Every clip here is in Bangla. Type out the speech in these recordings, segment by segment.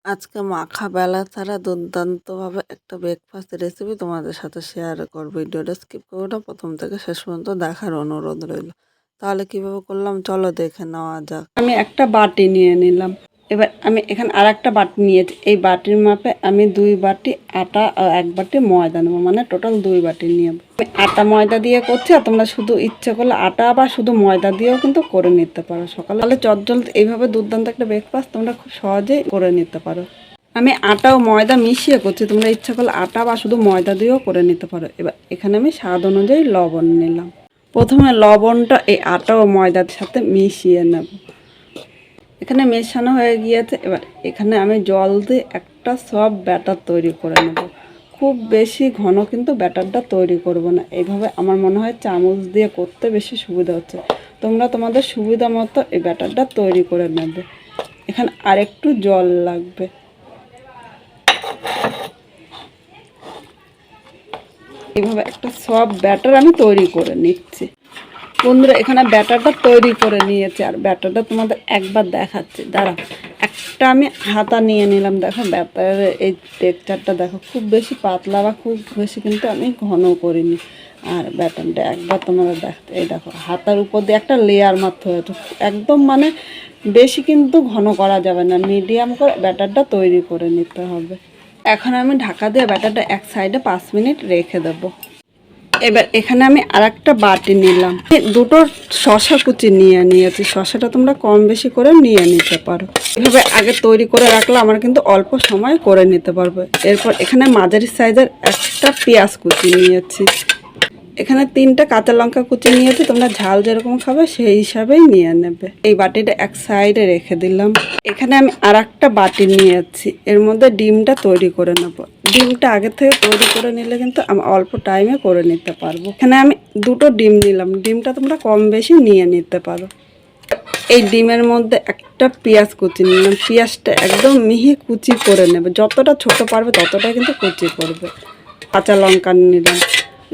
আজকে মাখা বেলা ছাড়া দুর্দান্তভাবে একটা ব্রেকফাস্ট রেসিপি তোমাদের সাথে শেয়ার করব। ভিডিওটা স্কিপ করো না, প্রথম থেকে শেষ পর্যন্ত দেখার অনুরোধ রইল। তাহলে কিভাবে করলাম চলো দেখে নেওয়া যাক। আমি একটা বাটি নিয়ে নিলাম। এবার আমি এখানে আর একটা বাটি নিয়েছি। এই বাটির মাপে আমি 2 বাটি আটা আর 1 বাটি ময়দা নেবো, মানে টোটাল 2 বাটি নিয়ে। আমি আটা ময়দা দিয়ে করছি, আর তোমরা শুধু ইচ্ছে করলে আটা বা শুধু ময়দা দিয়েও কিন্তু করে নিতে পারো। সকালে চটজলদি এইভাবে দুর্দান্ত একটা ব্রেকফাস্ট তোমরা খুব সহজেই করে নিতে পারো। আমি আটা ও ময়দা মিশিয়ে করছি, তোমরা ইচ্ছা করলে আটা বা শুধু ময়দা দিয়েও করে নিতে পারো। এবার এখানে আমি স্বাদ অনুযায়ী লবণ নিলাম। প্রথমে লবণটা এই আটা ও ময়দার সাথে মিশিয়ে নেব। এখানে মেশানো হয়ে গিয়েছে। এবার এখানে আমি জল দিয়ে একটা সফট ব্যাটার তৈরি করে নেব। খুব বেশি ঘন কিন্তু ব্যাটারটা তৈরি করব না। এইভাবে আমার মনে হয় চামচ দিয়ে করতে বেশি সুবিধা হচ্ছে। তোমরা তোমাদের সুবিধা মতো এই ব্যাটারটা তৈরি করে নেবে। এখানে আরেকটু জল লাগবে। এইভাবে একটা সফট ব্যাটার আমি তৈরি করে নিচ্ছি। বন্ধুরা, এখানে ব্যাটারটা তৈরি করে নিয়েছি, আর ব্যাটারটা তোমাদের একবার দেখাচ্ছি। দাঁড়াও, একটা আমি হাতা নিয়ে নিলাম। দেখো ব্যাটারের এই টেক্সচারটা দেখো, খুব বেশি পাতলা বা খুব বেশি কিন্তু আমি ঘন করিনি। আর ব্যাটারটা একবার তোমাদের দেখতে, এই দেখো হাতার উপর দিয়ে একটা লেয়ার মারতে হয়েছে। একদম মানে বেশি কিন্তু ঘন করা যাবে না, মিডিয়াম করে ব্যাটারটা তৈরি করে নিতে হবে। এখন আমি ঢাকা দিয়ে ব্যাটারটা এক সাইডে 5 মিনিট রেখে দেবো। এবার এখানে আমি আর একটা বাটি নিলাম। দুটো শশা কুচি নিয়েছি। শশাটা তোমরা কম বেশি করে নিয়ে নিতে পারো। এভাবে আগে তৈরি করে রাখলে আমার কিন্তু অল্প সময় করে নিতে পারবে। এরপর এখানে মাঝারি সাইজের একটা পেঁয়াজ কুচি নিয়েছি। এখানে 3টা কাঁচা লঙ্কা কুচি নিয়েছি। তোমরা ঝাল যেরকম খাবে সেই হিসাবেই নিয়ে নেবে। এই বাটিটা এক সাইডে রেখে দিলাম। এখানে আমি আর একটা বাটি নিয়েছি। এর মধ্যে ডিমটা তৈরি করে নেব। ডিমটা আগে থেকে তৈরি করে নিলে কিন্তু আমি অল্প টাইমে করে নিতে পারবো। এখানে আমি 2টো ডিম নিলাম। ডিমটা তোমরা কম বেশি নিয়ে নিতে পারো। এই ডিমের মধ্যে একটা পেঁয়াজ কুচি নিলাম। পেঁয়াজটা একদম মিহি কুচি করে নেবে। যতটা ছোট পারবে ততটা কিন্তু কুচি করবে। কাঁচা লঙ্কা নিলাম।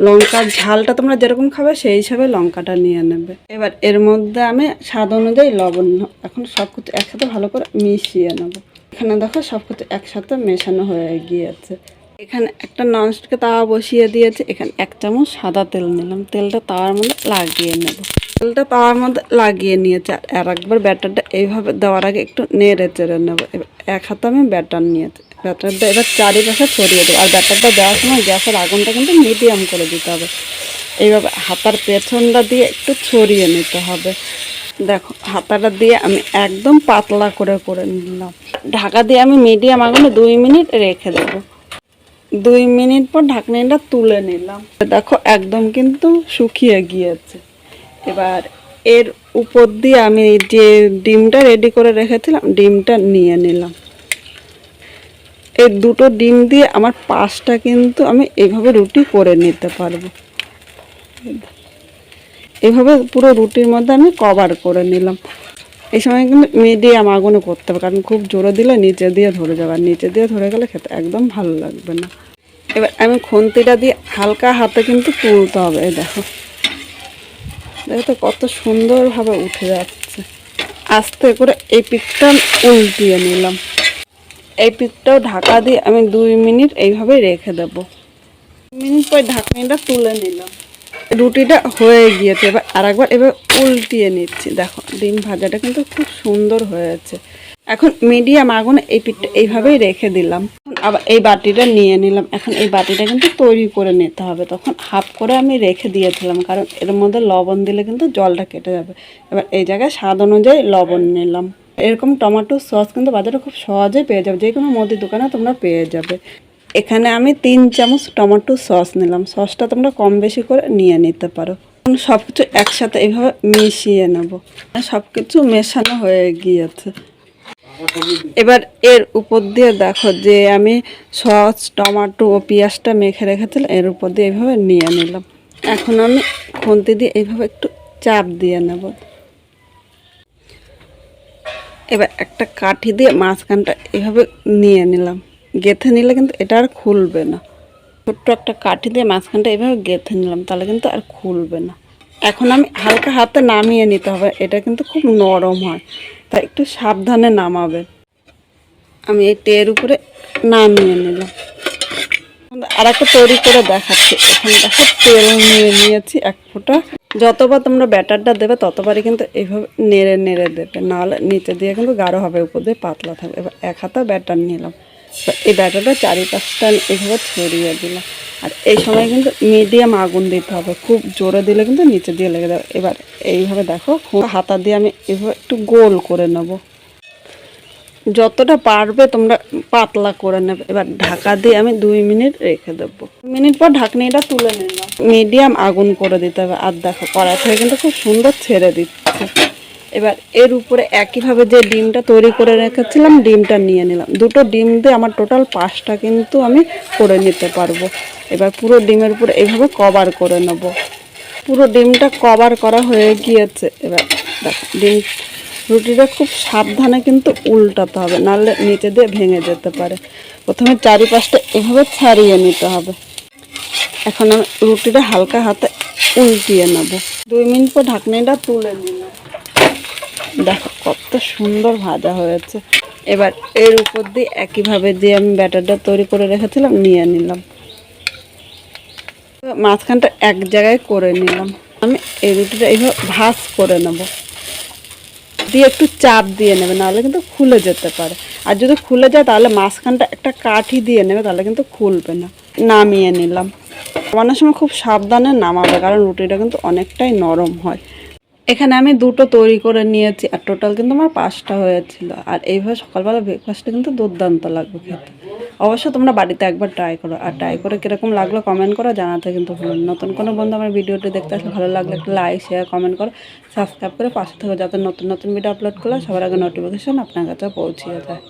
লঙ্কার ঝালটা তোমরা যেরকম খাবে সেই হিসাবে লঙ্কাটা নিয়ে নেবে। এবার এর মধ্যে আমি স্বাদ অনুযায়ী লবণ, এখন সব কিছু একসাথে ভালো করে মিশিয়ে নেব। এখানে দেখো সব কিছু একসাথে মেশানো হয়ে গিয়েছে। এখানে একটা ননস্টিকের তাওয়া বসিয়ে দিয়েছে। এখানে 1 চামচ সাদা তেল নিলাম। তেলটা তাওয়ার মধ্যে লাগিয়ে নেব। তেলটা তাওয়ার মধ্যে লাগিয়ে নিয়েছে। আর একবার ব্যাটারটা এইভাবে দেওয়ার আগে একটু নেড়ে চেড়ে নেবো। এবার 1 হাতে আমি ব্যাটার নিয়েছি। ব্যাটারটা এবার চারিপাশে ছড়িয়ে দেবো। আর ব্যাটারটা দেওয়ার সময় গ্যাসের আগুনটা কিন্তু মিডিয়াম করে দিতে হবে। এইভাবে হাতার পেছনটা দিয়ে একটু ছড়িয়ে নিতে হবে। দেখো হাতাটা দিয়ে আমি একদম পাতলা করে করে নিলাম। ঢাকা দিয়ে আমি মিডিয়াম আগুনে 2 মিনিট রেখে দেবো। 2 মিনিট পর ঢাকনিটা তুলে নিলাম। দেখো একদম কিন্তু শুকিয়ে গিয়েছে। এবার এর উপর দিয়ে আমি যে ডিমটা রেডি করে রেখেছিলাম ডিমটা নিয়ে নিলাম। এই 2টো ডিম দিয়ে আমার 5টা কিন্তু আমি এইভাবে রুটি করে নিতে পারবো। এইভাবে পুরো রুটির মধ্যে আমি কভার করে নিলাম। এই সময় কিন্তু মিডিয়াম আগুনে করতে হবে, কারণ খুব জোরে দিলে নিচে দিয়ে ধরে যাবে। আর নিচে দিয়ে ধরে গেলে খেতে একদম ভালো লাগবে না। এবার আমি খুন্তিটা দিয়ে হালকা হাতে কিন্তু তুলতে হবে। এই দেখো, দেখো তো কত সুন্দরভাবে উঠে যাচ্ছে। আস্তে করে এই পিঠটা উল্টিয়ে নিলাম। এই পিঠটাও ঢাকা দিয়ে আমি 2 মিনিট এইভাবে রেখে দেব। 2 মিনিট পর ঢাকনিটা তুলে নিলাম। রুটিটা হয়ে গিয়েছে। এবার আরেকবার এবার উল্টিয়ে নিচ্ছি। দেখো ডিম ভাজাটা কিন্তু খুব সুন্দর হয়েছে। এখন মিডিয়াম আগুনে এই পিঠটা এইভাবেই রেখে দিলাম। আবার এই বাটিটা নিয়ে নিলাম। এখন এই বাটিটা কিন্তু তৈরি করে নিতে হবে। তখন হাফ করে আমি রেখে দিয়েছিলাম, কারণ এর মধ্যে লবণ দিলে কিন্তু জলটা কেটে যাবে। এবার এই জায়গায় স্বাদ অনুযায়ী লবণ নিলাম। এরকম টমেটো সস কিন্তু বাজারে খুব সহজেই পেয়ে যাবে। যে কোনো মুদির দোকানে তোমরা পেয়ে যাবে। এখানে আমি 3 চামচ টমেটো সস নিলাম। সসটা তোমরা কম বেশি করে নিয়ে নিতে পারো। সব কিছু একসাথে এইভাবে মিশিয়ে নেব। সব কিছু মেশানো হয়ে গিয়েছে। এবার এর উপর দিয়ে দেখো যে আমি সস টমেটো ও পেঁয়াজটা মেখে রেখেছিলাম, এর উপর দিয়ে এইভাবে নিয়ে নিলাম। এখন আমি খুন্তি দিয়ে এইভাবে একটু চাপ দিয়ে নেব। এবার একটা কাঠি দিয়ে মাঝখানটা এইভাবে নিয়ে নিলাম। গেঁথে নিলে কিন্তু এটা আর খুলবে না। ছোট্ট একটা কাঠি দিয়ে মাঝখানটা এইভাবে গেঁথে নিলাম, তাহলে কিন্তু আর খুলবে না। এখন আমি হালকা হাতে নামিয়ে নিতে হবে। এটা কিন্তু খুব নরম হয়, তাই একটু সাবধানে নামাবে। আমি এই টের উপরে নামিয়ে নিলাম। আর একটা তৈরি করে দেখাচ্ছি। এখানে দেখো তেল নিয়ে নিয়েছি 1 ফোঁটা। যতবার তোমরা ব্যাটারটা দেবে ততবারই কিন্তু এইভাবে নেড়ে নেড়ে দেবে, নাহলে নিচে দিয়ে কিন্তু গাঢ় হবে, উপর দিয়ে পাতলা থাকবে। এবার 1 হাতা ব্যাটার নিলাম। এই ব্যাটারটা 4-5টা এইভাবে ছড়িয়ে দিলাম। আর এই সময় কিন্তু মিডিয়াম আগুন দিতে হবে, খুব জোরে দিলে কিন্তু নিচে দিয়ে লেগে যাবে। এবার এইভাবে দেখো হাতা দিয়ে আমি এইভাবে একটু গোল করে নেব, যতটা পারবে তোমরা পাতলা করে নেবে। এবার ঢাকা দিয়ে আমি 2 মিনিট রেখে দেবো। 2 মিনিট পর ঢাকনিটা তুলে নিলাম। মিডিয়াম আগুন করে দিতে হবে। আর দেখো কড়াই থেকে কিন্তু খুব সুন্দর ছেড়ে দিচ্ছে। এবার এর উপরে একইভাবে যে ডিমটা তৈরি করে রেখেছিলাম, ডিমটা নিয়ে নিলাম। 2টো ডিম দিয়ে আমার টোটাল 5টা কিন্তু আমি করে নিতে পারবো। এবার পুরো ডিমের উপরে এইভাবে কভার করে নেব। পুরো ডিমটা কভার করা হয়ে গিয়েছে। এবার দেখো রুটিটা খুব সাবধানে কিন্তু উল্টাতে হবে, নাহলে নিচে দিয়ে ভেঙে যেতে পারে। প্রথমে 4-5টা এভাবে ছাড়িয়ে নিতে হবে। এখন আমি রুটিটা হালকা হাতে উল্টিয়ে নেব। 2 মিনিট পর ঢাকনিটা তুলে নিলাম। দেখো কত সুন্দর ভাজা হয়েছে। এবার এর উপর দিয়ে একইভাবে যে আমি ব্যাটারটা তৈরি করে রেখেছিলাম নিয়ে নিলাম। মাঝখানটা এক জায়গায় করে নিলাম। আমি এই রুটিটা এইভাবে ভাঁজ করে নেব, দিয়ে একটু চাপ দিয়ে নেবে, নাহলে কিন্তু খুলে যেতে পারে। আর যদি খুলে যায় তাহলে মাঝখানটা একটা কাঠি দিয়ে নেবে, তাহলে কিন্তু খুলবে না। নামিয়ে নিলাম। নামানোর সময় খুব সাবধানে নামাবে, কারণ রুটিটা কিন্তু অনেকটাই নরম হয়। এখানে আমি 2টো তৈরি করে নিয়েছি, আর টোটাল কিন্তু আমার 5টা হয়েছিল। আর এইভাবে সকালবেলা ব্রেকফাস্টটা কিন্তু দুর্দান্ত লাগবে খেতে। অবশ্য তোমরা বাড়িতে একবার ট্রাই করো, আর ট্রাই করে কীরকম লাগলো কমেন্ট করো, জানাতে কিন্তু ভুলো না। নতুন কোনো বন্ধু আমার ভিডিওটি দেখতে আসলে ভালো লাগলে একটা লাইক, শেয়ার, কমেন্ট করো, সাবস্ক্রাইব করে পাশে থেকে, যাতে নতুন নতুন ভিডিও আপলোড করলে সবার আগে নোটিফিকেশন আপনার কাছে পৌঁছিয়ে যায়।